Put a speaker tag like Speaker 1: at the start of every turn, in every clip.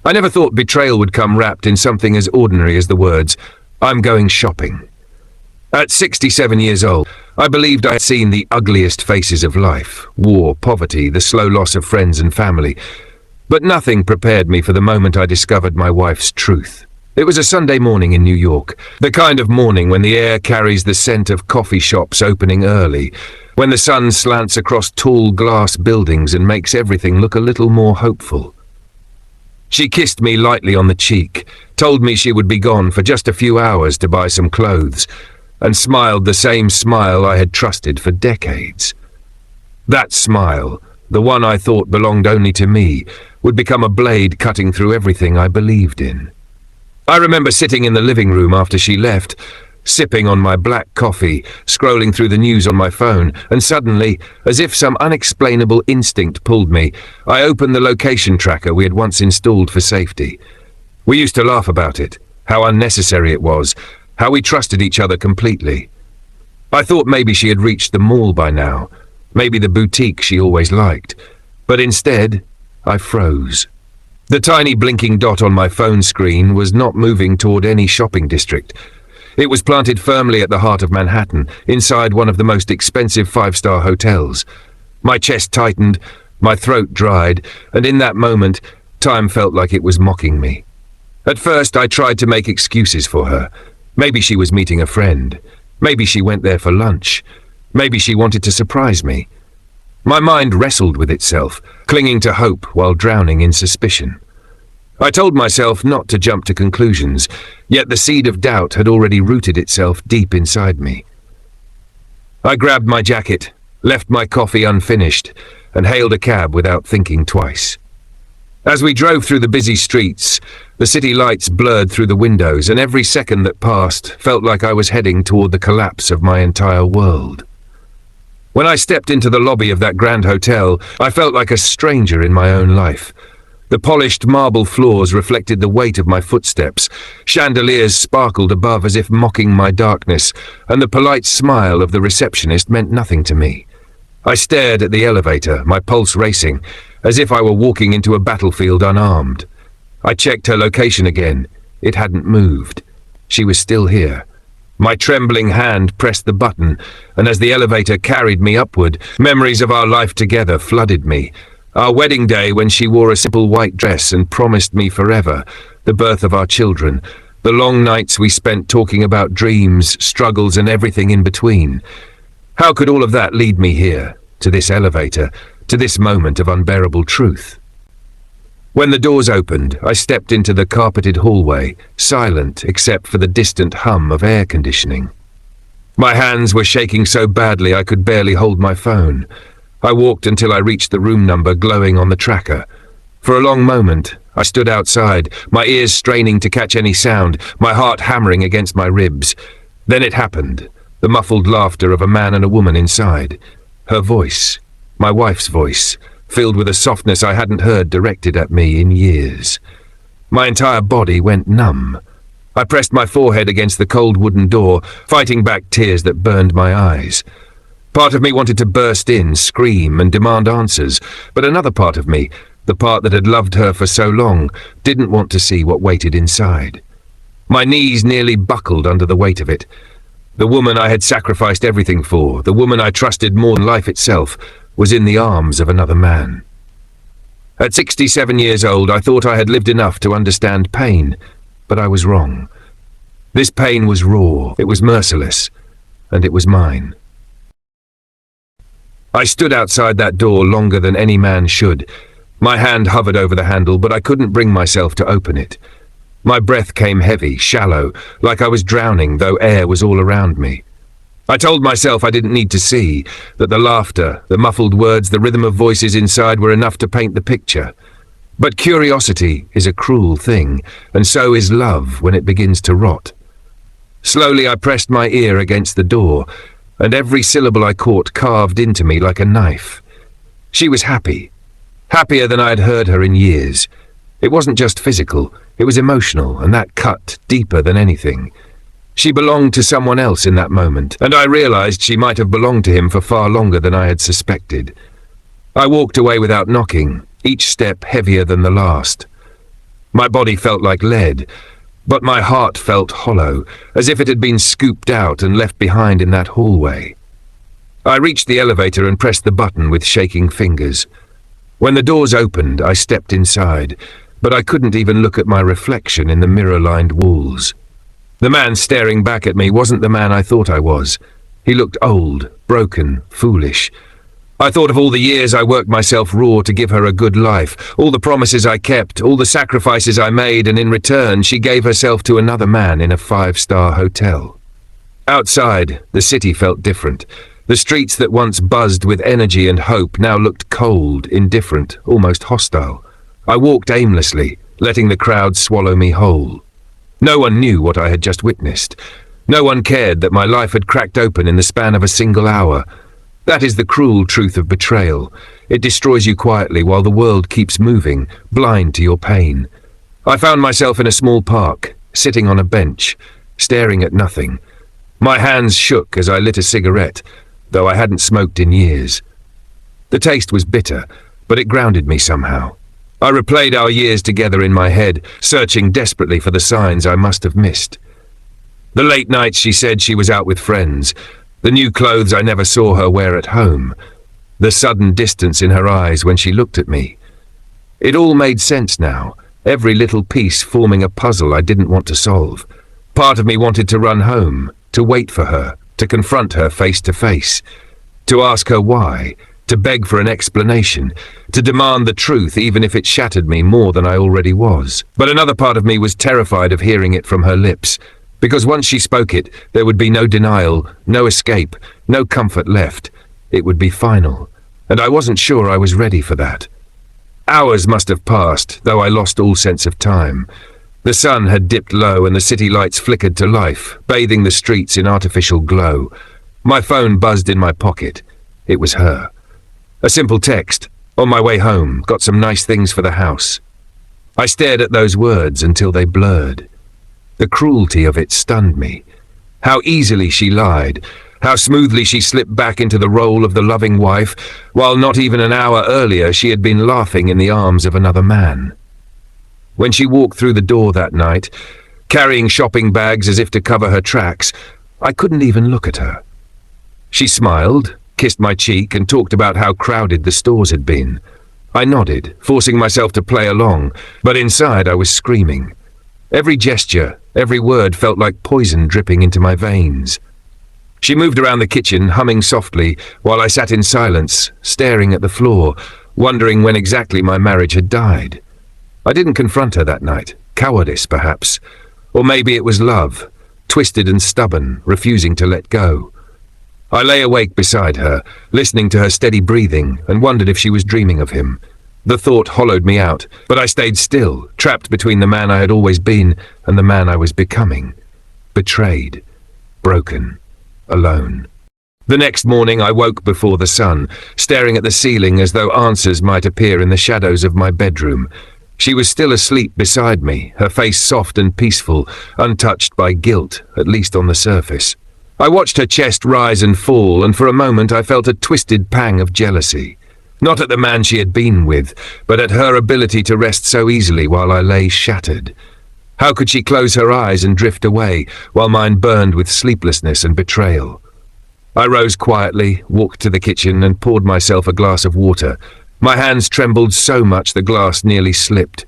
Speaker 1: I never thought betrayal would come wrapped in something as ordinary as the words, "I'm going shopping." At 67 years old, I believed I had seen the ugliest faces of life: war, poverty, the slow loss of friends and family. But nothing prepared me for the moment I discovered my wife's truth. It was a Sunday morning in New York, the kind of morning when the air carries the scent of coffee shops opening early, when the sun slants across tall glass buildings and makes everything look a little more hopeful. She kissed me lightly on the cheek, told me she would be gone for just a few hours to buy some clothes, and smiled the same smile I had trusted for decades. That smile, the one I thought belonged only to me, would become a blade cutting through everything I believed in. I remember sitting in the living room after she left, sipping on my black coffee, scrolling through the news on my phone, and suddenly, as if some unexplainable instinct pulled me, I opened the location tracker we had once installed for safety. We used to laugh about it, how unnecessary it was, how we trusted each other completely. I thought maybe she had reached the mall by now, maybe the boutique she always liked, but instead, I froze. The tiny blinking dot on my phone screen was not moving toward any shopping district. It was planted firmly at the heart of Manhattan, inside one of the most expensive five-star hotels. My chest tightened, my throat dried, and in that moment, time felt like it was mocking me. At first, I tried to make excuses for her. Maybe she was meeting a friend. Maybe she went there for lunch. Maybe she wanted to surprise me. My mind wrestled with itself, clinging to hope while drowning in suspicion. I told myself not to jump to conclusions, yet the seed of doubt had already rooted itself deep inside me. I grabbed my jacket, left my coffee unfinished, and hailed a cab without thinking twice. As we drove through the busy streets, the city lights blurred through the windows, and every second that passed felt like I was heading toward the collapse of my entire world. When I stepped into the lobby of that grand hotel, I felt like a stranger in my own life. The polished marble floors reflected the weight of my footsteps, chandeliers sparkled above as if mocking my darkness, and the polite smile of the receptionist meant nothing to me. I stared at the elevator, my pulse racing, as if I were walking into a battlefield unarmed. I checked her location again. It hadn't moved. She was still here. My trembling hand pressed the button, and as the elevator carried me upward, memories of our life together flooded me. Our wedding day when she wore a simple white dress and promised me forever, the birth of our children, the long nights we spent talking about dreams, struggles, and everything in between. How could all of that lead me here, to this elevator, to this moment of unbearable truth? When the doors opened, I stepped into the carpeted hallway, silent except for the distant hum of air conditioning. My hands were shaking so badly I could barely hold my phone. I walked until I reached the room number glowing on the tracker. For a long moment, I stood outside, my ears straining to catch any sound, my heart hammering against my ribs. Then it happened, the muffled laughter of a man and a woman inside. Her voice, my wife's voice, filled with a softness I hadn't heard directed at me in years. My entire body went numb. I pressed my forehead against the cold wooden door, fighting back tears that burned my eyes. Part of me wanted to burst in, scream, and demand answers, but another part of me, the part that had loved her for so long, didn't want to see what waited inside. My knees nearly buckled under the weight of it. The woman I had sacrificed everything for, the woman I trusted more than life itself, was in the arms of another man. At 67 years old, I thought I had lived enough to understand pain, but I was wrong. This pain was raw, it was merciless, and it was mine. I stood outside that door longer than any man should. My hand hovered over the handle, but I couldn't bring myself to open it. My breath came heavy, shallow, like I was drowning, though air was all around me. I told myself I didn't need to see, that the laughter, the muffled words, the rhythm of voices inside were enough to paint the picture. But curiosity is a cruel thing, and so is love when it begins to rot. Slowly I pressed my ear against the door, and every syllable I caught carved into me like a knife. She was happy, happier than I had heard her in years. It wasn't just physical, it was emotional, and that cut deeper than anything. She belonged to someone else in that moment, and I realized she might have belonged to him for far longer than I had suspected. I walked away without knocking, each step heavier than the last. My body felt like lead, but my heart felt hollow, as if it had been scooped out and left behind in that hallway. I reached the elevator and pressed the button with shaking fingers. When the doors opened, I stepped inside, but I couldn't even look at my reflection in the mirror-lined walls. The man staring back at me wasn't the man I thought I was. He looked old, broken, foolish. I thought of all the years I worked myself raw to give her a good life, all the promises I kept, all the sacrifices I made, and in return she gave herself to another man in a 5-star hotel. Outside, the city felt different. The streets that once buzzed with energy and hope now looked cold, indifferent, almost hostile. I walked aimlessly, letting the crowd swallow me whole. No one knew what I had just witnessed. No one cared that my life had cracked open in the span of a single hour. That is the cruel truth of betrayal. It destroys you quietly while the world keeps moving, blind to your pain. I found myself in a small park, sitting on a bench, staring at nothing. My hands shook as I lit a cigarette, though I hadn't smoked in years. The taste was bitter, but it grounded me somehow. I replayed our years together in my head, searching desperately for the signs I must have missed. The late nights she said she was out with friends, the new clothes I never saw her wear at home, the sudden distance in her eyes when she looked at me. It all made sense now, every little piece forming a puzzle I didn't want to solve. Part of me wanted to run home, to wait for her, to confront her face to face, to ask her why, to beg for an explanation, to demand the truth even if it shattered me more than I already was. But another part of me was terrified of hearing it from her lips, because once she spoke it, there would be no denial, no escape, no comfort left. It would be final, and I wasn't sure I was ready for that. Hours must have passed, though I lost all sense of time. The sun had dipped low and the city lights flickered to life, bathing the streets in artificial glow. My phone buzzed in my pocket. It was her. A simple text. On my way home, got some nice things for the house. I stared at those words until they blurred. The cruelty of it stunned me. How easily she lied, how smoothly she slipped back into the role of the loving wife, while not even an hour earlier she had been laughing in the arms of another man. When she walked through the door that night, carrying shopping bags as if to cover her tracks, I couldn't even look at her. She smiled, kissed my cheek, and talked about how crowded the stores had been. I nodded, forcing myself to play along, but inside I was screaming. Every gesture, every word felt like poison dripping into my veins. She moved around the kitchen, humming softly, while I sat in silence, staring at the floor, wondering when exactly my marriage had died. I didn't confront her that night, cowardice perhaps, or maybe it was love, twisted and stubborn, refusing to let go. I lay awake beside her, listening to her steady breathing, and wondered if she was dreaming of him. The thought hollowed me out, but I stayed still, trapped between the man I had always been and the man I was becoming. Betrayed, broken, alone. The next morning I woke before the sun, staring at the ceiling as though answers might appear in the shadows of my bedroom. She was still asleep beside me, her face soft and peaceful, untouched by guilt, at least on the surface. I watched her chest rise and fall, and for a moment I felt a twisted pang of jealousy. Not at the man she had been with, but at her ability to rest so easily while I lay shattered. How could she close her eyes and drift away, while mine burned with sleeplessness and betrayal? I rose quietly, walked to the kitchen, and poured myself a glass of water. My hands trembled so much the glass nearly slipped.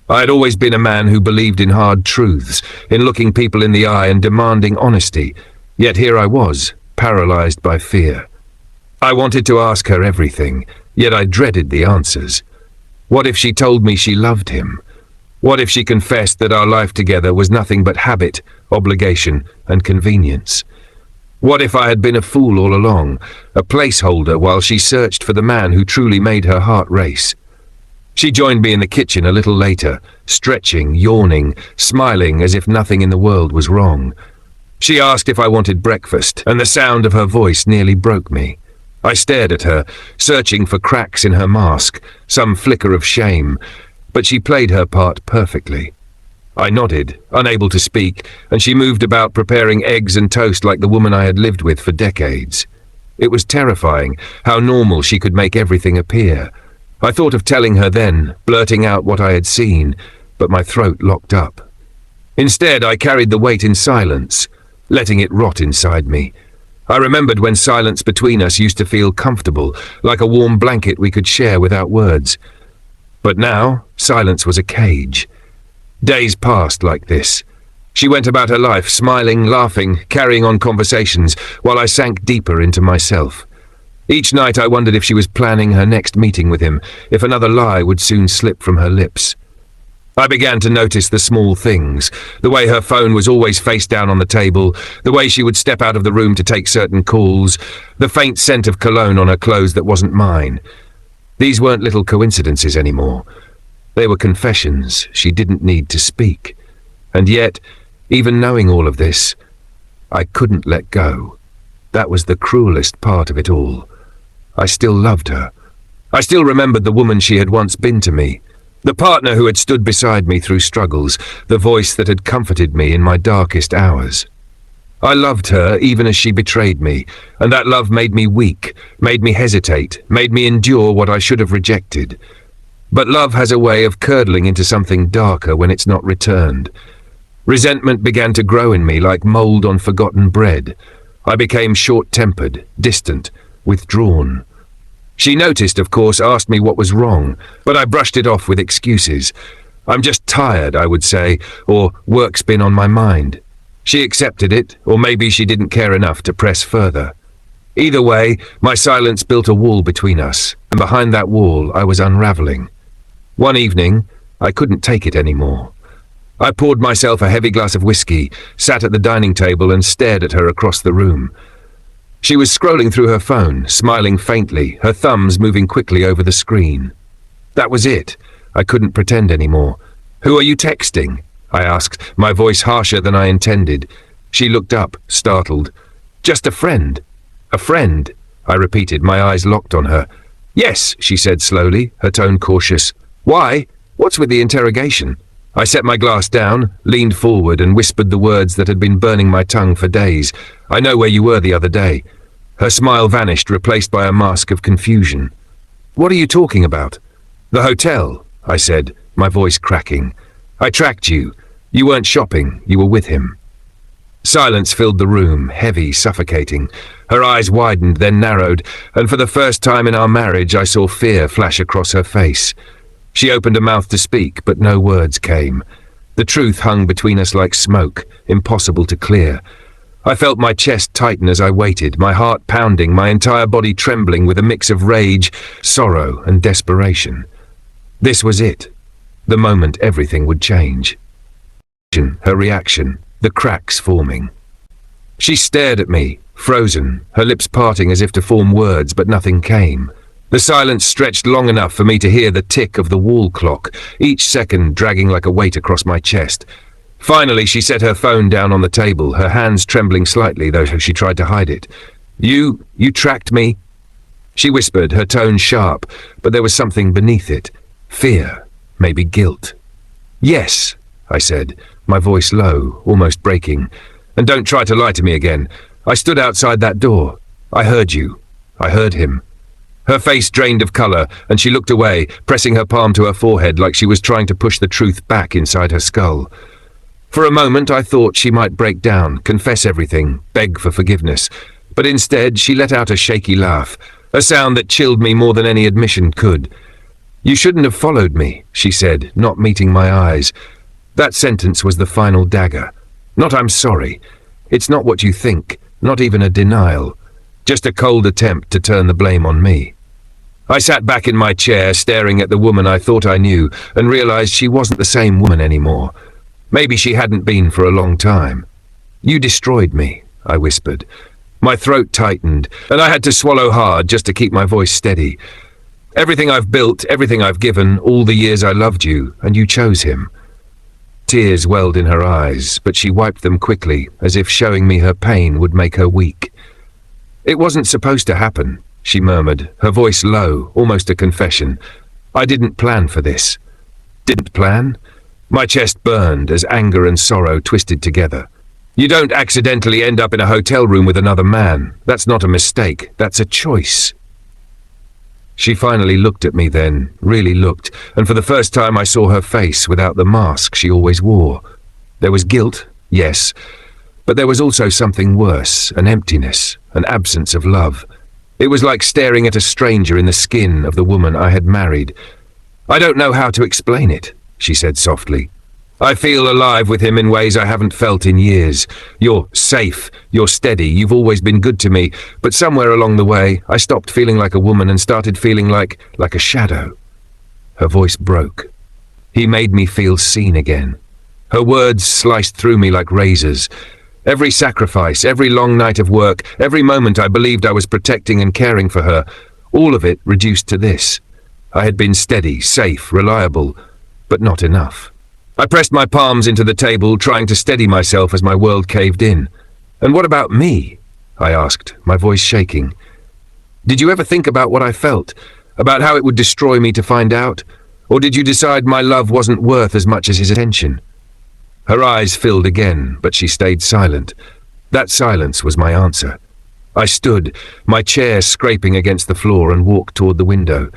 Speaker 1: I had always been a man who believed in hard truths, in looking people in the eye and demanding honesty, yet here I was, paralyzed by fear. I wanted to ask her everything, yet I dreaded the answers. What if she told me she loved him? What if she confessed that our life together was nothing but habit, obligation, and convenience? What if I had been a fool all along, a placeholder while she searched for the man who truly made her heart race? She joined me in the kitchen a little later, stretching, yawning, smiling as if nothing in the world was wrong. She asked if I wanted breakfast, and the sound of her voice nearly broke me. I stared at her, searching for cracks in her mask, some flicker of shame, but she played her part perfectly. I nodded, unable to speak, and she moved about preparing eggs and toast like the woman I had lived with for decades. It was terrifying how normal she could make everything appear. I thought of telling her then, blurting out what I had seen, but my throat locked up. Instead, I carried the weight in silence, letting it rot inside me. I remembered when silence between us used to feel comfortable, like a warm blanket we could share without words. But now, silence was a cage. Days passed like this. She went about her life, smiling, laughing, carrying on conversations, while I sank deeper into myself. Each night I wondered if she was planning her next meeting with him, if another lie would soon slip from her lips. I began to notice the small things, the way her phone was always face down on the table, the way she would step out of the room to take certain calls, the faint scent of cologne on her clothes that wasn't mine. These weren't little coincidences anymore. They were confessions she didn't need to speak. And yet, even knowing all of this, I couldn't let go. That was the cruelest part of it all. I still loved her. I still remembered the woman she had once been to me. The partner who had stood beside me through struggles, the voice that had comforted me in my darkest hours. I loved her even as she betrayed me, and that love made me weak, made me hesitate, made me endure what I should have rejected. But love has a way of curdling into something darker when it's not returned. Resentment began to grow in me like mold on forgotten bread. I became short-tempered, distant, withdrawn. She noticed, of course, asked me what was wrong, but I brushed it off with excuses. I'm just tired, I would say, or work's been on my mind. She accepted it, or maybe she didn't care enough to press further. Either way, my silence built a wall between us, and behind that wall I was unraveling. One evening, I couldn't take it anymore. I poured myself a heavy glass of whiskey, sat at the dining table and stared at her across the room. She was scrolling through her phone, smiling faintly, her thumbs moving quickly over the screen. That was it. I couldn't pretend anymore. "Who are you texting?" I asked, my voice harsher than I intended. She looked up, startled. "Just a friend." "A friend?" I repeated, my eyes locked on her. "Yes," she said slowly, her tone cautious. "Why? What's with the interrogation?" I set my glass down, leaned forward and whispered the words that had been burning my tongue for days. "I know where you were the other day." Her smile vanished, replaced by a mask of confusion. "What are you talking about?" "The hotel," I said, my voice cracking. "I tracked you. You weren't shopping, you were with him." Silence filled the room, heavy, suffocating. Her eyes widened, then narrowed, and for the first time in our marriage I saw fear flash across her face. She opened a mouth to speak, but no words came. The truth hung between us like smoke, impossible to clear. I felt my chest tighten as I waited, my heart pounding, my entire body trembling with a mix of rage, sorrow, and desperation. This was it. The moment everything would change. Her reaction, the cracks forming. She stared at me, frozen, her lips parting as if to form words, but nothing came. The silence stretched long enough for me to hear the tick of the wall clock, each second dragging like a weight across my chest. Finally, she set her phone down on the table, her hands trembling slightly, though she tried to hide it. You tracked me?" She whispered, her tone sharp, but there was something beneath it. Fear, maybe guilt. "Yes," I said, my voice low, almost breaking. "And don't try to lie to me again. I stood outside that door. I heard you. I heard him." Her face drained of color, and she looked away, pressing her palm to her forehead like she was trying to push the truth back inside her skull. For a moment I thought she might break down, confess everything, beg for forgiveness. But instead she let out a shaky laugh, a sound that chilled me more than any admission could. "You shouldn't have followed me," she said, not meeting my eyes. That sentence was the final dagger. Not "I'm sorry." It's not what you think, not even a denial. Just a cold attempt to turn the blame on me. I sat back in my chair, staring at the woman I thought I knew, and realized she wasn't the same woman anymore. Maybe she hadn't been for a long time. "You destroyed me," I whispered. My throat tightened, and I had to swallow hard just to keep my voice steady. "Everything I've built, everything I've given, all the years I loved you, and you chose him." Tears welled in her eyes, but she wiped them quickly, as if showing me her pain would make her weak. "It wasn't supposed to happen," she murmured, her voice low, almost a confession. "I didn't plan for this." "Didn't plan?" My chest burned as anger and sorrow twisted together. "You don't accidentally end up in a hotel room with another man. That's not a mistake, that's a choice." She finally looked at me then, really looked, and for the first time I saw her face without the mask she always wore. There was guilt, yes, but there was also something worse, an emptiness, an absence of love. It was like staring at a stranger in the skin of the woman I had married. "I don't know how to explain it," she said softly. "I feel alive with him in ways I haven't felt in years. You're safe, you're steady, you've always been good to me, but somewhere along the way, I stopped feeling like a woman and started feeling like a shadow." Her voice broke. "He made me feel seen again." Her words sliced through me like razors. Every sacrifice, every long night of work, every moment I believed I was protecting and caring for her, all of it reduced to this. I had been steady, safe, reliable, but not enough. I pressed my palms into the table, trying to steady myself as my world caved in. "And what about me?" I asked, my voice shaking. "Did you ever think about what I felt? About how it would destroy me to find out? Or did you decide my love wasn't worth as much as his attention?" Her eyes filled again, but she stayed silent. That silence was my answer. I stood, my chair scraping against the floor, and walked toward the window.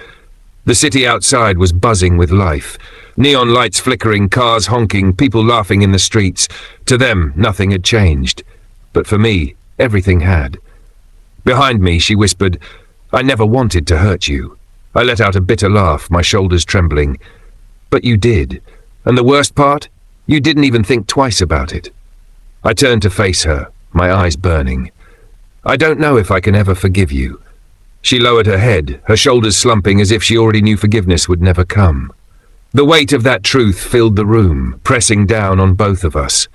Speaker 1: The city outside was buzzing with life. Neon lights flickering, cars honking, people laughing in the streets. To them, nothing had changed. But for me, everything had. Behind me, she whispered, "I never wanted to hurt you." I let out a bitter laugh, my shoulders trembling. "But you did. And the worst part? You didn't even think twice about it." I turned to face her, my eyes burning. "I don't know if I can ever forgive you." She lowered her head, her shoulders slumping as if she already knew forgiveness would never come. The weight of that truth filled the room, pressing down on both of us.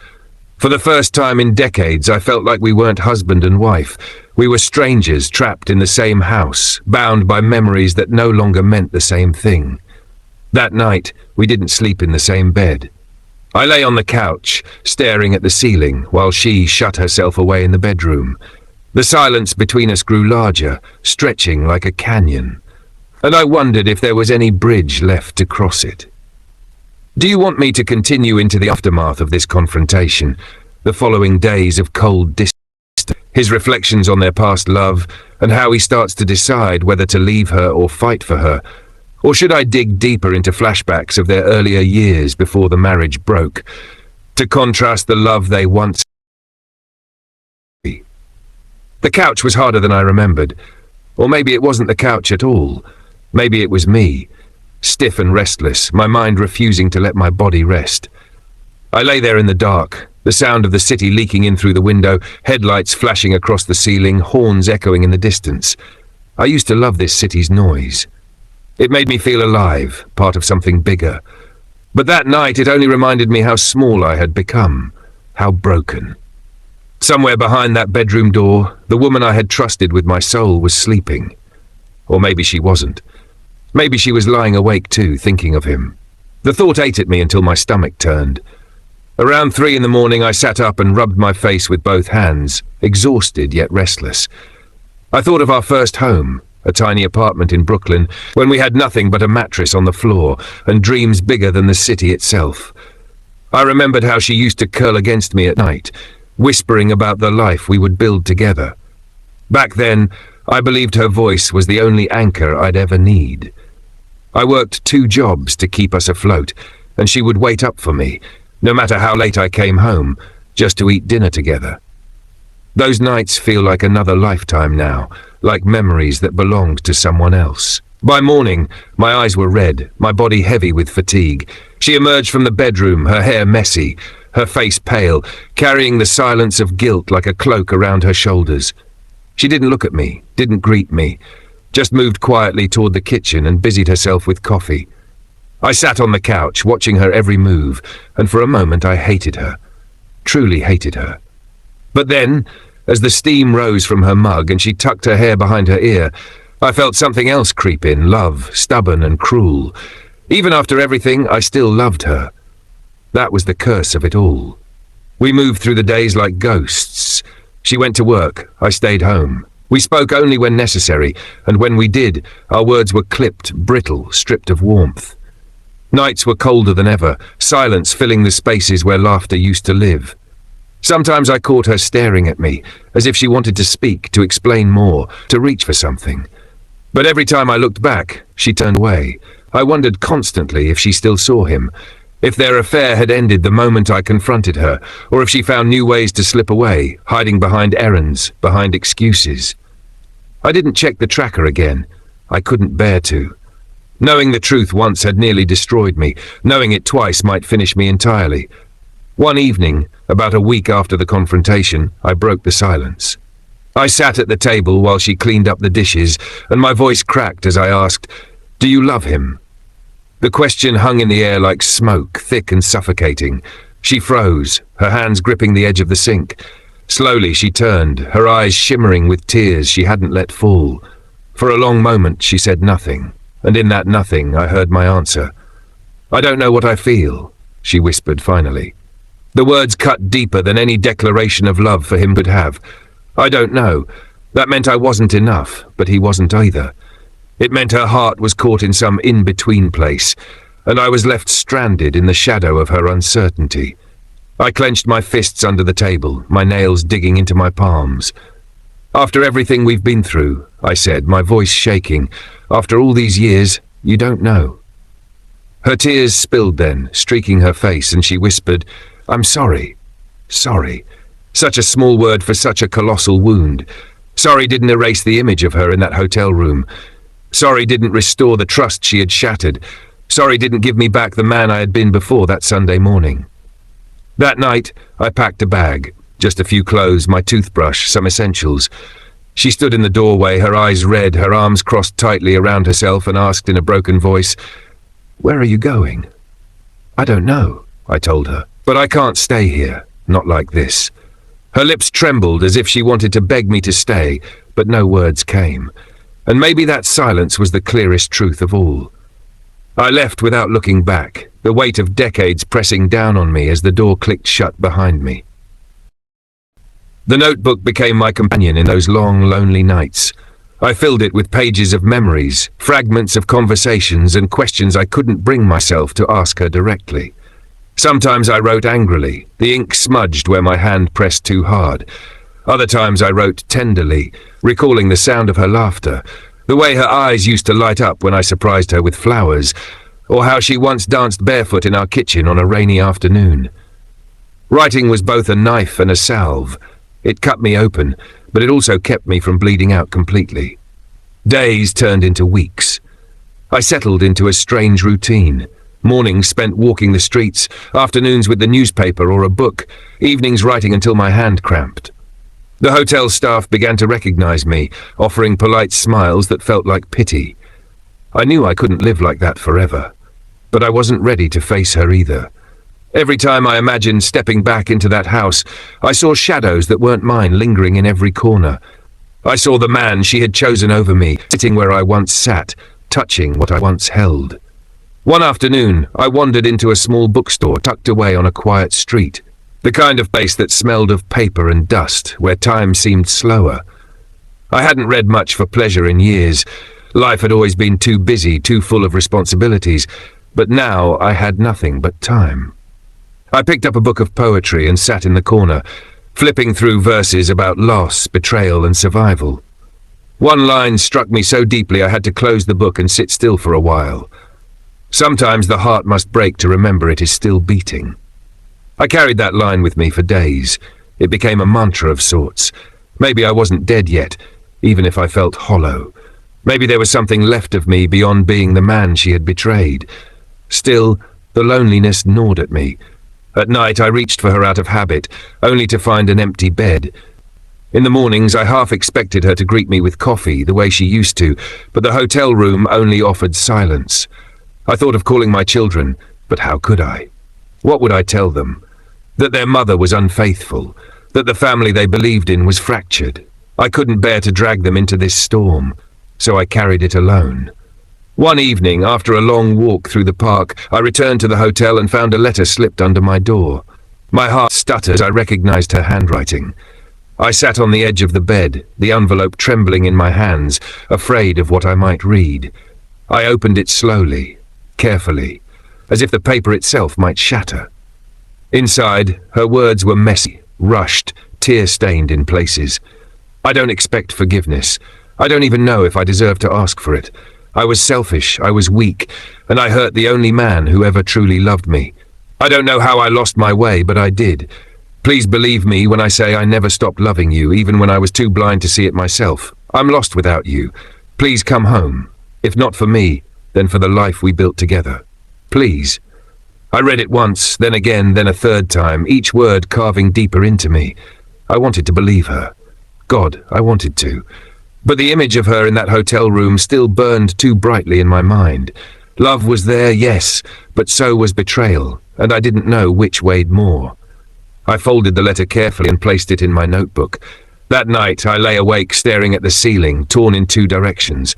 Speaker 1: For the first time in decades, I felt like we weren't husband and wife. We were strangers trapped in the same house, bound by memories that no longer meant the same thing. That night, we didn't sleep in the same bed. I lay on the couch, staring at the ceiling, while she shut herself away in the bedroom. The silence between us grew larger, stretching like a canyon, and I wondered if there was any bridge left to cross it. "Do you want me to continue into the aftermath of this confrontation, the following days of cold distance, his reflections on their past love, and how he starts to decide whether to leave her or fight for her? Or should I dig deeper into flashbacks of their earlier years before the marriage broke, to contrast the love they once had?" The couch was harder than I remembered. Or maybe it wasn't the couch at all. Maybe it was me, stiff and restless, my mind refusing to let my body rest. I lay there in the dark, the sound of the city leaking in through the window, headlights flashing across the ceiling, horns echoing in the distance. I used to love this city's noise. It made me feel alive, part of something bigger. But that night it only reminded me how small I had become, how broken. Somewhere behind that bedroom door, the woman I had trusted with my soul was sleeping. Or maybe she wasn't. Maybe she was lying awake too, thinking of him. The thought ate at me until my stomach turned. Around 3 in the morning, I sat up and rubbed my face with both hands, exhausted yet restless. I thought of our first home, a tiny apartment in Brooklyn, when we had nothing but a mattress on the floor and dreams bigger than the city itself. I remembered how she used to curl against me at night, whispering about the life we would build together. Back then, I believed her voice was the only anchor I'd ever need. I worked 2 jobs to keep us afloat, and she would wait up for me, no matter how late I came home, just to eat dinner together. Those nights feel like another lifetime now, like memories that belonged to someone else. By morning, my eyes were red, my body heavy with fatigue. She emerged from the bedroom, her hair messy, her face pale, carrying the silence of guilt like a cloak around her shoulders. She didn't look at me, didn't greet me, just moved quietly toward the kitchen and busied herself with coffee. I sat on the couch, watching her every move, and for a moment I hated her, truly hated her. But then, as the steam rose from her mug and she tucked her hair behind her ear, I felt something else creep in, love, stubborn and cruel. Even after everything, I still loved her. That was the curse of it all. We moved through the days like ghosts. She went to work, I stayed home. We spoke only when necessary, and when we did, our words were clipped, brittle, stripped of warmth. Nights were colder than ever, silence filling the spaces where laughter used to live. Sometimes I caught her staring at me, as if she wanted to speak, to explain more, to reach for something. But every time I looked back, she turned away. I wondered constantly if she still saw him, if their affair had ended the moment I confronted her, or if she found new ways to slip away, hiding behind errands, behind excuses. I didn't check the tracker again. I couldn't bear to. Knowing the truth once had nearly destroyed me. Knowing it twice might finish me entirely. One evening, about a week after the confrontation, I broke the silence. I sat at the table while she cleaned up the dishes, and my voice cracked as I asked, "Do you love him?" The question hung in the air like smoke, thick and suffocating. She froze, her hands gripping the edge of the sink. Slowly she turned, her eyes shimmering with tears she hadn't let fall. For a long moment she said nothing, and in that nothing I heard my answer. "I don't know what I feel," she whispered finally. The words cut deeper than any declaration of love for him could have. "I don't know." That meant I wasn't enough, but he wasn't either. It meant her heart was caught in some in-between place, and I was left stranded in the shadow of her uncertainty. I clenched my fists under the table, my nails digging into my palms. "After everything we've been through," I said, my voice shaking, "after all these years, you don't know." Her tears spilled then, streaking her face, and she whispered, "I'm sorry. Sorry." Such a small word for such a colossal wound. Sorry didn't erase the image of her in that hotel room. Sorry didn't restore the trust she had shattered. Sorry didn't give me back the man I had been before that Sunday morning. That night, I packed a bag, just a few clothes, my toothbrush, some essentials. She stood in the doorway, her eyes red, her arms crossed tightly around herself, and asked in a broken voice, "Where are you going?" "I don't know," I told her, "but I can't stay here, not like this." Her lips trembled as if she wanted to beg me to stay, but no words came. And maybe that silence was the clearest truth of all. I left without looking back, the weight of decades pressing down on me as the door clicked shut behind me. The notebook became my companion in those long, lonely nights. I filled it with pages of memories, fragments of conversations, and questions I couldn't bring myself to ask her directly. Sometimes I wrote angrily, the ink smudged where my hand pressed too hard. Other times I wrote tenderly, recalling the sound of her laughter, the way her eyes used to light up when I surprised her with flowers, or how she once danced barefoot in our kitchen on a rainy afternoon. Writing was both a knife and a salve. It cut me open, but it also kept me from bleeding out completely. Days turned into weeks. I settled into a strange routine. Mornings spent walking the streets, afternoons with the newspaper or a book, evenings writing until my hand cramped. The hotel staff began to recognize me, offering polite smiles that felt like pity. I knew I couldn't live like that forever, but I wasn't ready to face her either. Every time I imagined stepping back into that house, I saw shadows that weren't mine lingering in every corner. I saw the man she had chosen over me, sitting where I once sat, touching what I once held. One afternoon, I wandered into a small bookstore tucked away on a quiet street. The kind of place that smelled of paper and dust, where time seemed slower. I hadn't read much for pleasure in years. Life had always been too busy, too full of responsibilities, but now I had nothing but time. I picked up a book of poetry and sat in the corner, flipping through verses about loss, betrayal, and survival. One line struck me so deeply I had to close the book and sit still for a while. Sometimes the heart must break to remember it is still beating. I carried that line with me for days. It became a mantra of sorts. Maybe I wasn't dead yet, even if I felt hollow. Maybe there was something left of me beyond being the man she had betrayed. Still, the loneliness gnawed at me. At night I reached for her out of habit, only to find an empty bed. In the mornings I half expected her to greet me with coffee, the way she used to, but the hotel room only offered silence. I thought of calling my children, but how could I? What would I tell them? That their mother was unfaithful, that the family they believed in was fractured. I couldn't bear to drag them into this storm, so I carried it alone. One evening, after a long walk through the park, I returned to the hotel and found a letter slipped under my door. My heart stuttered as I recognized her handwriting. I sat on the edge of the bed, the envelope trembling in my hands, afraid of what I might read. I opened it slowly, carefully, as if the paper itself might shatter. Inside, her words were messy, rushed, tear-stained in places. I don't expect forgiveness. I don't even know if I deserve to ask for it. I was selfish, I was weak, and I hurt the only man who ever truly loved me. I don't know how I lost my way, but I did. Please believe me when I say I never stopped loving you, even when I was too blind to see it myself. I'm lost without you. Please come home. If not for me, then for the life we built together. Please. I read it once, then again, then a third time, each word carving deeper into me. I wanted to believe her. God, I wanted to. But the image of her in that hotel room still burned too brightly in my mind. Love was there, yes, but so was betrayal, and I didn't know which weighed more. I folded the letter carefully and placed it in my notebook. That night I lay awake staring at the ceiling, torn in two directions.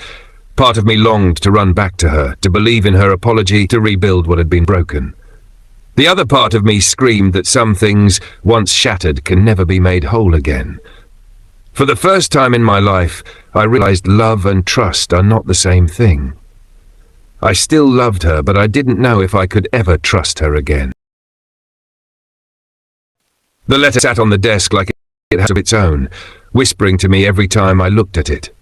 Speaker 1: Part of me longed to run back to her, to believe in her apology, to rebuild what had been broken. The other part of me screamed that some things, once shattered, can never be made whole again. For the first time in my life, I realized love and trust are not the same thing. I still loved her, but I didn't know if I could ever trust her again. The letter sat on the desk like it had of its own, whispering to me every time I looked at it.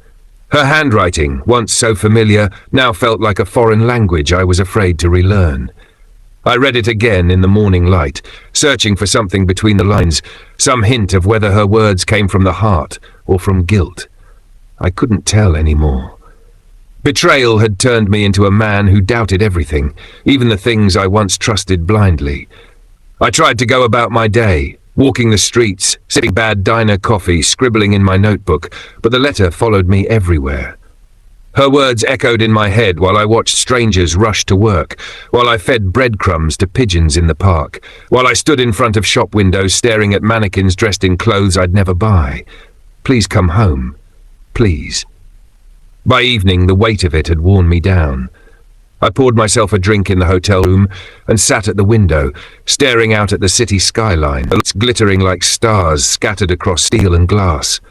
Speaker 1: Her handwriting, once so familiar, now felt like a foreign language I was afraid to relearn. I read it again in the morning light, searching for something between the lines, some hint of whether her words came from the heart or from guilt. I couldn't tell anymore. Betrayal had turned me into a man who doubted everything, even the things I once trusted blindly. I tried to go about my day, walking the streets, sipping bad diner coffee, scribbling in my notebook, but the letter followed me everywhere. Her words echoed in my head while I watched strangers rush to work, while I fed breadcrumbs to pigeons in the park, while I stood in front of shop windows staring at mannequins dressed in clothes I'd never buy. Please come home. Please. By evening, the weight of it had worn me down. I poured myself a drink in the hotel room and sat at the window, staring out at the city skyline, the lights glittering like stars scattered across steel and glass.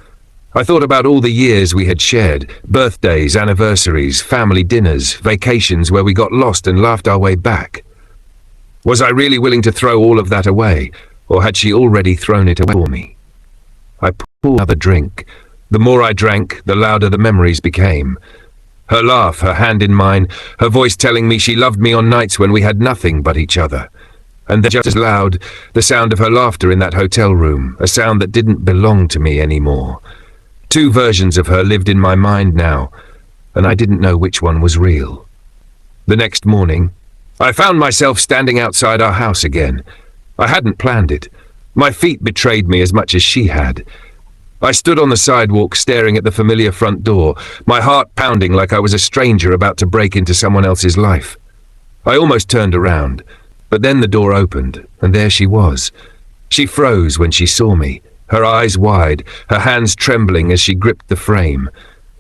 Speaker 1: I thought about all the years we had shared, birthdays, anniversaries, family dinners, vacations where we got lost and laughed our way back. Was I really willing to throw all of that away, or had she already thrown it away for me? I poured another drink. The more I drank, the louder the memories became. Her laugh, her hand in mine, her voice telling me she loved me on nights when we had nothing but each other. And then just as loud, the sound of her laughter in that hotel room, a sound that didn't belong to me anymore. Two versions of her lived in my mind now, and I didn't know which one was real. The next morning, I found myself standing outside our house again. I hadn't planned it. My feet betrayed me as much as she had. I stood on the sidewalk staring at the familiar front door, my heart pounding like I was a stranger about to break into someone else's life. I almost turned around, but then the door opened, and there she was. She froze when she saw me, her eyes wide, her hands trembling as she gripped the frame.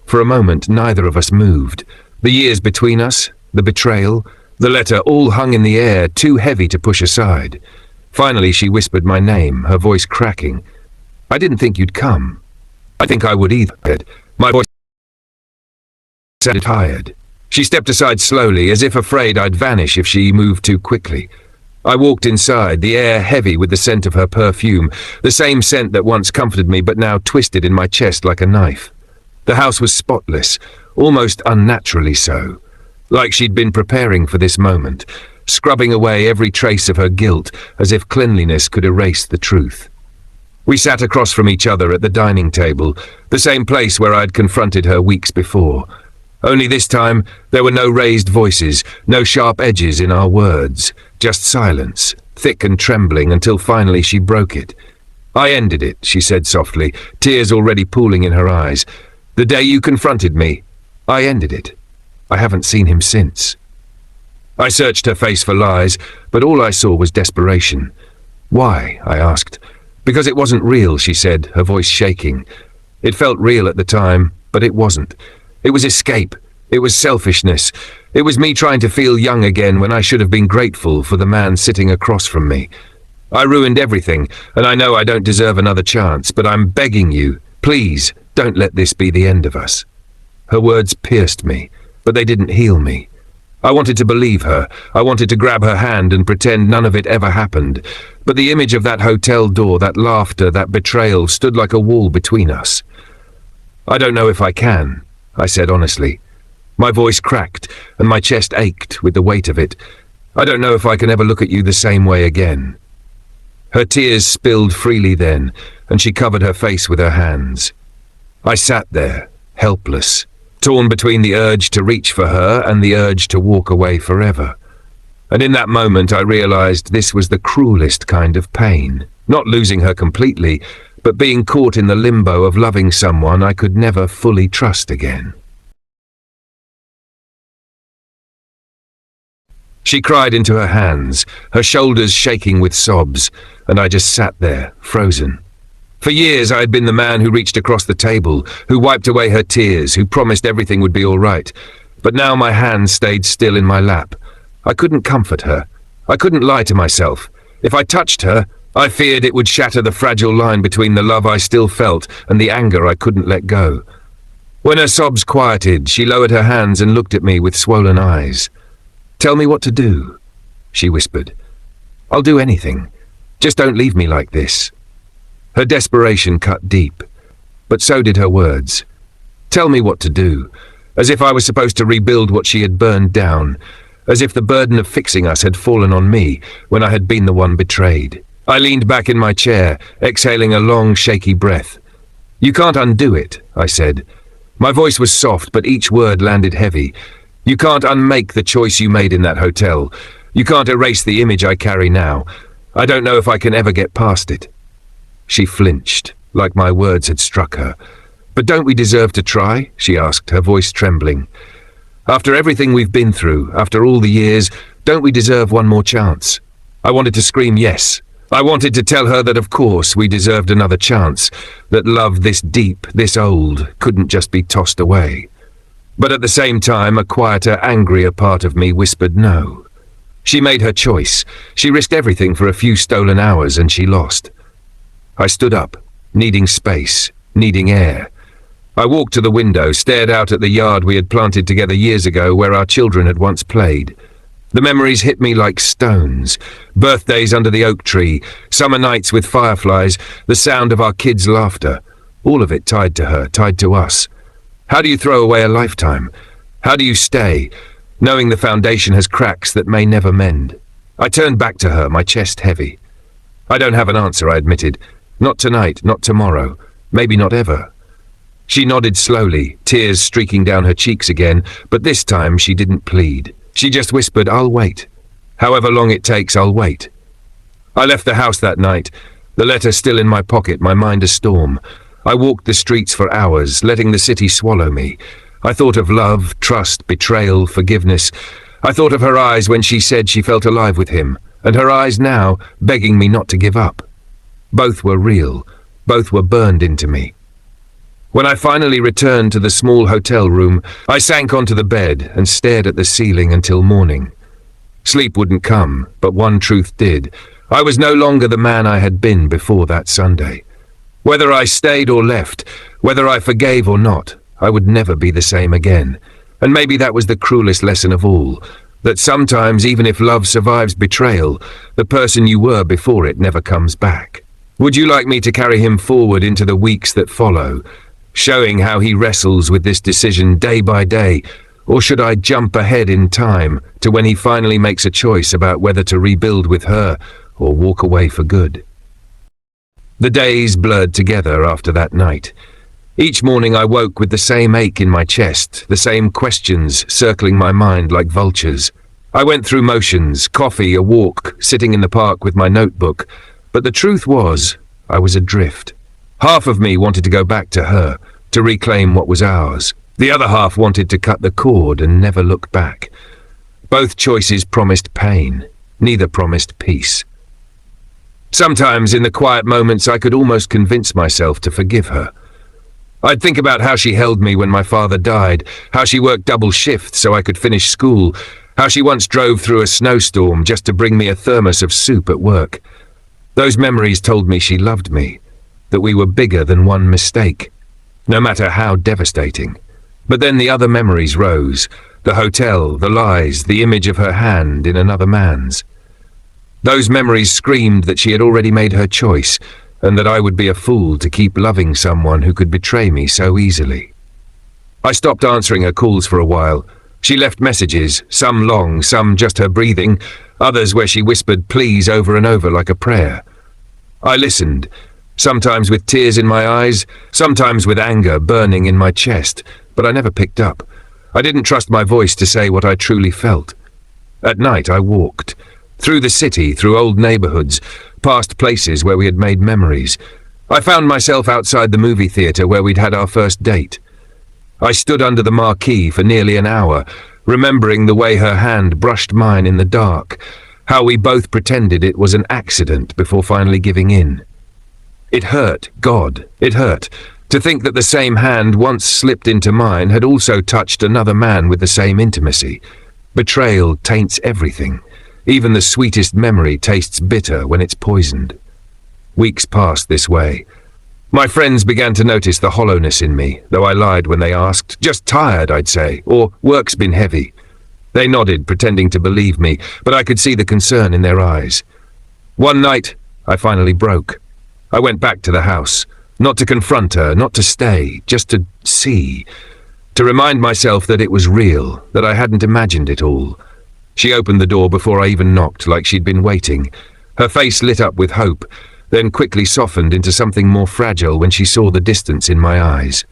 Speaker 1: For a moment, neither of us moved. The years between us, the betrayal, the letter all hung in the air, too heavy to push aside. Finally, she whispered my name, her voice cracking. I didn't think you'd come. I think I would either. My voice sounded tired. She stepped aside slowly, as if afraid I'd vanish if she moved too quickly. I walked inside, the air heavy with the scent of her perfume, the same scent that once comforted me but now twisted in my chest like a knife. The house was spotless, almost unnaturally so, like she'd been preparing for this moment, scrubbing away every trace of her guilt as if cleanliness could erase the truth. We sat across from each other at the dining table, the same place where I'd confronted her weeks before. Only this time, there were no raised voices, no sharp edges in our words, just silence, thick and trembling, until finally she broke it. I ended it, she said softly, tears already pooling in her eyes. The day you confronted me, I ended it. I haven't seen him since. I searched her face for lies, but all I saw was desperation. Why? I asked. Because it wasn't real, she said, her voice shaking. It felt real at the time, but it wasn't. It was escape. It was selfishness. It was me trying to feel young again when I should have been grateful for the man sitting across from me. I ruined everything, and I know I don't deserve another chance, but I'm begging you, please, don't let this be the end of us. Her words pierced me, but they didn't heal me. I wanted to believe her. I wanted to grab her hand and pretend none of it ever happened. But the image of that hotel door, that laughter, that betrayal stood like a wall between us. "I don't know if I can," I said honestly. My voice cracked, and my chest ached with the weight of it. "I don't know if I can ever look at you the same way again." Her tears spilled freely then, and she covered her face with her hands. I sat there, helpless, torn between the urge to reach for her and the urge to walk away forever. And in that moment I realized this was the cruelest kind of pain, not losing her completely, but being caught in the limbo of loving someone I could never fully trust again. She cried into her hands, her shoulders shaking with sobs, and I just sat there, frozen. For years I had been the man who reached across the table, who wiped away her tears, who promised everything would be all right. But now my hands stayed still in my lap. I couldn't comfort her. I couldn't lie to myself. If I touched her, I feared it would shatter the fragile line between the love I still felt and the anger I couldn't let go. When her sobs quieted, she lowered her hands and looked at me with swollen eyes. "Tell me what to do," she whispered. "I'll do anything. Just don't leave me like this." Her desperation cut deep, but so did her words. Tell me what to do, as if I was supposed to rebuild what she had burned down, as if the burden of fixing us had fallen on me when I had been the one betrayed. I leaned back in my chair, exhaling a long, shaky breath. "You can't undo it," I said. My voice was soft, but each word landed heavy. "You can't unmake the choice you made in that hotel. You can't erase the image I carry now. I don't know if I can ever get past it." She flinched, like my words had struck her. "But don't we deserve to try?" she asked, her voice trembling. "After everything we've been through, after all the years, don't we deserve one more chance?" I wanted to scream yes. I wanted to tell her that of course we deserved another chance, that love this deep, this old, couldn't just be tossed away. But at the same time, a quieter, angrier part of me whispered no. She made her choice. She risked everything for a few stolen hours, and she lost. I stood up, needing space, needing air. I walked to the window, stared out at the yard we had planted together years ago where our children had once played. The memories hit me like stones. Birthdays under the oak tree, summer nights with fireflies, the sound of our kids' laughter. All of it tied to her, tied to us. How do you throw away a lifetime? How do you stay, knowing the foundation has cracks that may never mend? I turned back to her, my chest heavy. "I don't have an answer," I admitted. "Not tonight, not tomorrow, maybe not ever." She nodded slowly, tears streaking down her cheeks again, but this time she didn't plead. She just whispered, "I'll wait. However long it takes, I'll wait." I left the house that night, the letter still in my pocket, my mind a storm. I walked the streets for hours, letting the city swallow me. I thought of love, trust, betrayal, forgiveness. I thought of her eyes when she said she felt alive with him, and her eyes now begging me not to give up. Both were real. Both were burned into me. When I finally returned to the small hotel room, I sank onto the bed and stared at the ceiling until morning. Sleep wouldn't come, but one truth did. I was no longer the man I had been before that Sunday. Whether I stayed or left, whether I forgave or not, I would never be the same again. And maybe that was the cruelest lesson of all, that sometimes even if love survives betrayal, the person you were before it never comes back. Would you like me to carry him forward into the weeks that follow, showing how he wrestles with this decision day by day, or should I jump ahead in time to when he finally makes a choice about whether to rebuild with her or walk away for good? The days blurred together after that night. Each morning I woke with the same ache in my chest, the same questions circling my mind like vultures. I went through motions, coffee, a walk, sitting in the park with my notebook, but the truth was, I was adrift. Half of me wanted to go back to her, to reclaim what was ours. The other half wanted to cut the cord and never look back. Both choices promised pain, neither promised peace. Sometimes in the quiet moments I could almost convince myself to forgive her. I'd think about how she held me when my father died, how she worked double shifts so I could finish school, how she once drove through a snowstorm just to bring me a thermos of soup at work. Those memories told me she loved me, that we were bigger than one mistake, no matter how devastating. But then the other memories rose, the hotel, the lies, the image of her hand in another man's. Those memories screamed that she had already made her choice, and that I would be a fool to keep loving someone who could betray me so easily. I stopped answering her calls for a while. She left messages, some long, some just her breathing, others where she whispered please over and over like a prayer. I listened, sometimes with tears in my eyes, sometimes with anger burning in my chest, but I never picked up. I didn't trust my voice to say what I truly felt. At night I walked, through the city, through old neighborhoods, past places where we had made memories. I found myself outside the movie theater where we'd had our first date. I stood under the marquee for nearly an hour, remembering the way her hand brushed mine in the dark, how we both pretended it was an accident before finally giving in. It hurt, God, it hurt, to think that the same hand once slipped into mine had also touched another man with the same intimacy. Betrayal taints everything. Even the sweetest memory tastes bitter when it's poisoned. Weeks passed this way. My friends began to notice the hollowness in me, though I lied when they asked. Just tired, I'd say, or work's been heavy. They nodded, pretending to believe me, but I could see the concern in their eyes. One night, I finally broke. I went back to the house, not to confront her, not to stay, just to see, to remind myself that it was real, that I hadn't imagined it all. She opened the door before I even knocked, like she'd been waiting. Her face lit up with hope, then quickly softened into something more fragile when she saw the distance in my eyes.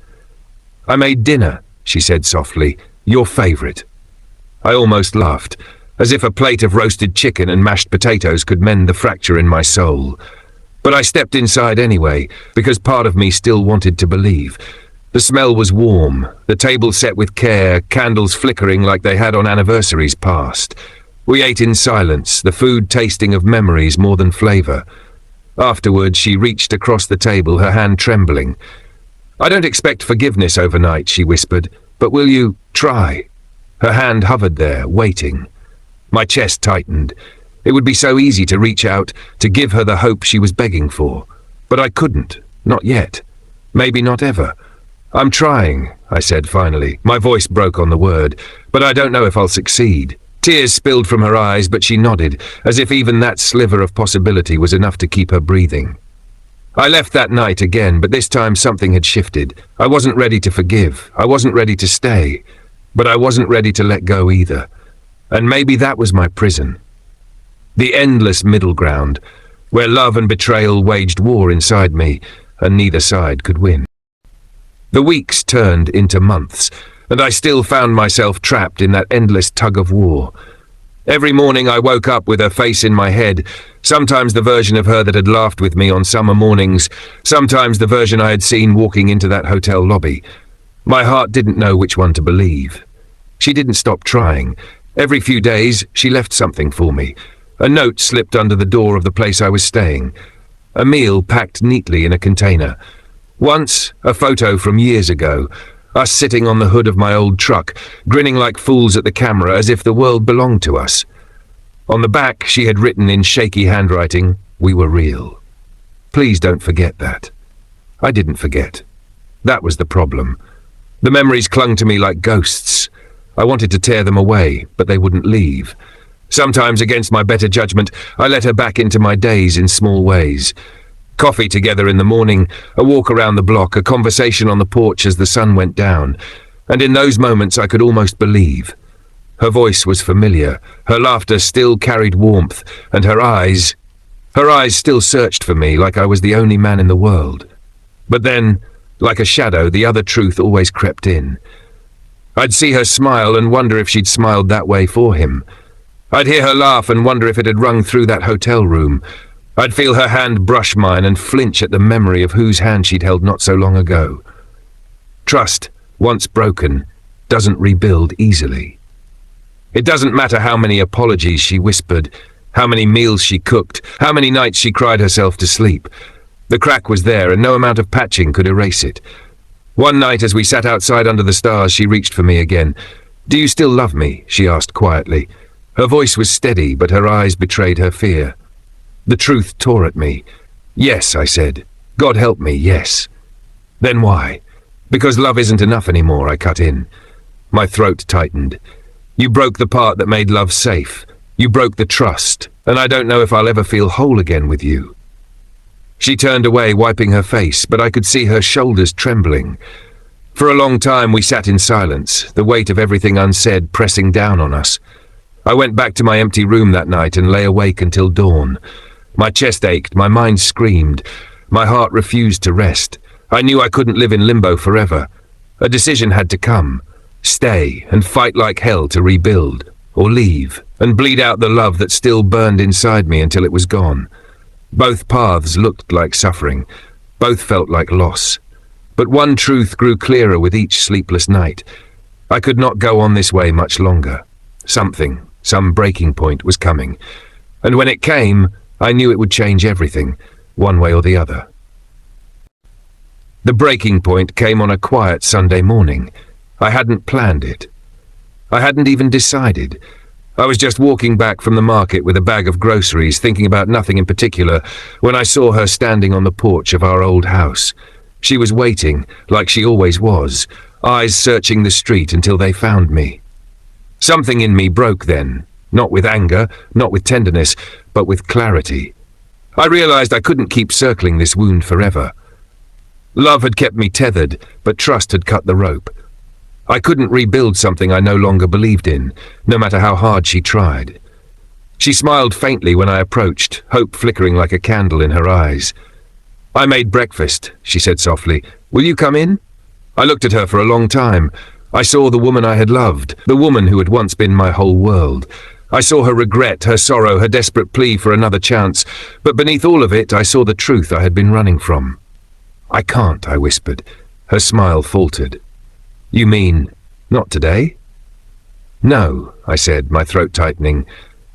Speaker 1: "I made dinner," she said softly, "your favorite." I almost laughed, as if a plate of roasted chicken and mashed potatoes could mend the fracture in my soul. But I stepped inside anyway, because part of me still wanted to believe. The smell was warm, the table set with care, candles flickering like they had on anniversaries past. We ate in silence, the food tasting of memories more than flavor. Afterward, she reached across the table, her hand trembling. "I don't expect forgiveness overnight," she whispered, "but will you try?" Her hand hovered there, waiting. My chest tightened. It would be so easy to reach out, to give her the hope she was begging for. But I couldn't, not yet. Maybe not ever. "I'm trying," I said finally. My voice broke on the word, but I don't know if I'll succeed. Tears spilled from her eyes, but she nodded, as if even that sliver of possibility was enough to keep her breathing. I left that night again, but this time something had shifted. I wasn't ready to forgive. I wasn't ready to stay. But I wasn't ready to let go either. And maybe that was my prison. The endless middle ground, where love and betrayal waged war inside me, and neither side could win. The weeks turned into months, and I still found myself trapped in that endless tug-of-war. Every morning I woke up with her face in my head, sometimes the version of her that had laughed with me on summer mornings, sometimes the version I had seen walking into that hotel lobby. My heart didn't know which one to believe. She didn't stop trying. Every few days, she left something for me. A note slipped under the door of the place I was staying. A meal packed neatly in a container. Once, a photo from years ago, us sitting on the hood of my old truck, grinning like fools at the camera as if the world belonged to us. On the back, she had written in shaky handwriting, "We were real." Please don't forget that. I didn't forget. That was the problem. The memories clung to me like ghosts. I wanted to tear them away, but they wouldn't leave. Sometimes, against my better judgment, I let her back into my days in small ways. Coffee together in the morning, a walk around the block, a conversation on the porch as the sun went down. And in those moments I could almost believe. Her voice was familiar, her laughter still carried warmth, and her eyes still searched for me like I was the only man in the world. But then, like a shadow, the other truth always crept in. I'd see her smile and wonder if she'd smiled that way for him. I'd hear her laugh and wonder if it had rung through that hotel room. I'd feel her hand brush mine and flinch at the memory of whose hand she'd held not so long ago. Trust, once broken, doesn't rebuild easily. It doesn't matter how many apologies she whispered, how many meals she cooked, how many nights she cried herself to sleep. The crack was there, and no amount of patching could erase it. One night, as we sat outside under the stars, she reached for me again. "Do you still love me?" she asked quietly. Her voice was steady, but her eyes betrayed her fear. The truth tore at me. "Yes," I said. "God help me, yes." "Then why?" "Because love isn't enough anymore," I cut in. My throat tightened. "You broke the part that made love safe. You broke the trust, and I don't know if I'll ever feel whole again with you." She turned away, wiping her face, but I could see her shoulders trembling. For a long time we sat in silence, the weight of everything unsaid pressing down on us. I went back to my empty room that night and lay awake until dawn. My chest ached, my mind screamed, my heart refused to rest. I knew I couldn't live in limbo forever. A decision had to come. Stay and fight like hell to rebuild, or leave and bleed out the love that still burned inside me until it was gone. Both paths looked like suffering. Both felt like loss. But one truth grew clearer with each sleepless night. I could not go on this way much longer. Some breaking point was coming. And when it came, I knew it would change everything, one way or the other. The breaking point came on a quiet Sunday morning. I hadn't planned it. I hadn't even decided. I was just walking back from the market with a bag of groceries, thinking about nothing in particular, when I saw her standing on the porch of our old house. She was waiting, like she always was, eyes searching the street until they found me. Something in me broke then, not with anger, not with tenderness, but with clarity. I realized I couldn't keep circling this wound forever. Love had kept me tethered, but trust had cut the rope. I couldn't rebuild something I no longer believed in, no matter how hard she tried. She smiled faintly when I approached, hope flickering like a candle in her eyes. "I made breakfast," she said softly. "Will you come in?" I looked at her for a long time. I saw the woman I had loved, the woman who had once been my whole world. I saw her regret, her sorrow, her desperate plea for another chance, but beneath all of it I saw the truth I had been running from. "I can't," I whispered. Her smile faltered. "You mean, not today?" "No," I said, my throat tightening.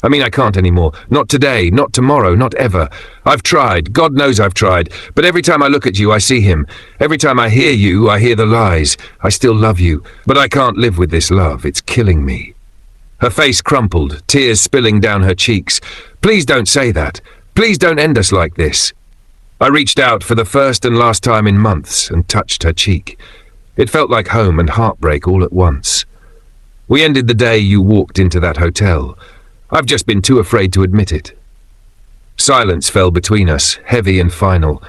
Speaker 1: "I mean, I can't anymore. Not today, not tomorrow, not ever. I've tried, God knows I've tried, but every time I look at you, I see him. Every time I hear you, I hear the lies. I still love you, but I can't live with this love. It's killing me." Her face crumpled, tears spilling down her cheeks. "Please don't say that. Please don't end us like this." I reached out for the first and last time in months and touched her cheek. It felt like home and heartbreak all at once. We ended the day you walked into that hotel. I've just been too afraid to admit it. Silence fell between us, heavy and final.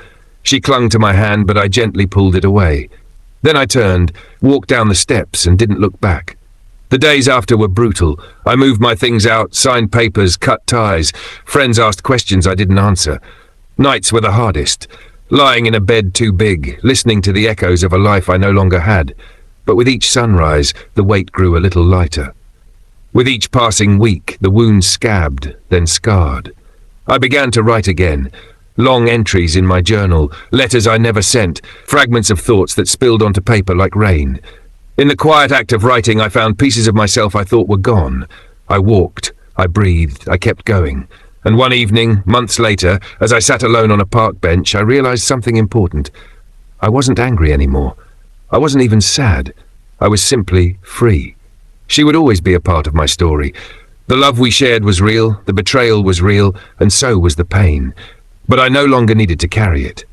Speaker 1: She clung to my hand, but I gently pulled it away. Then I turned, walked down the steps, and didn't look back. The days after were brutal. I moved my things out, signed papers, cut ties. Friends asked questions I didn't answer. Nights were the hardest. Lying in a bed too big, listening to the echoes of a life I no longer had. But with each sunrise, the weight grew a little lighter. With each passing week, the wound scabbed, then scarred. I began to write again. Long entries in my journal, letters I never sent, fragments of thoughts that spilled onto paper like rain. In the quiet act of writing, I found pieces of myself I thought were gone. I walked, I breathed, I kept going. And one evening, months later, as I sat alone on a park bench, I realized something important. I wasn't angry anymore. I wasn't even sad. I was simply free. She would always be a part of my story. The love we shared was real, the betrayal was real, and so was the pain. But I no longer needed to carry it.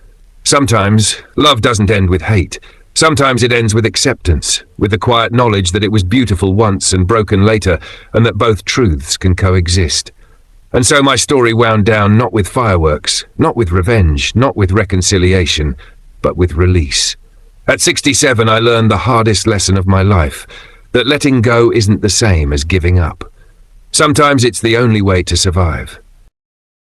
Speaker 1: Sometimes, love doesn't end with hate. Sometimes it ends with acceptance, with the quiet knowledge that it was beautiful once and broken later, and that both truths can coexist. And so my story wound down not with fireworks, not with revenge, not with reconciliation, but with release. At 67, I learned the hardest lesson of my life, that letting go isn't the same as giving up. Sometimes it's the only way to survive.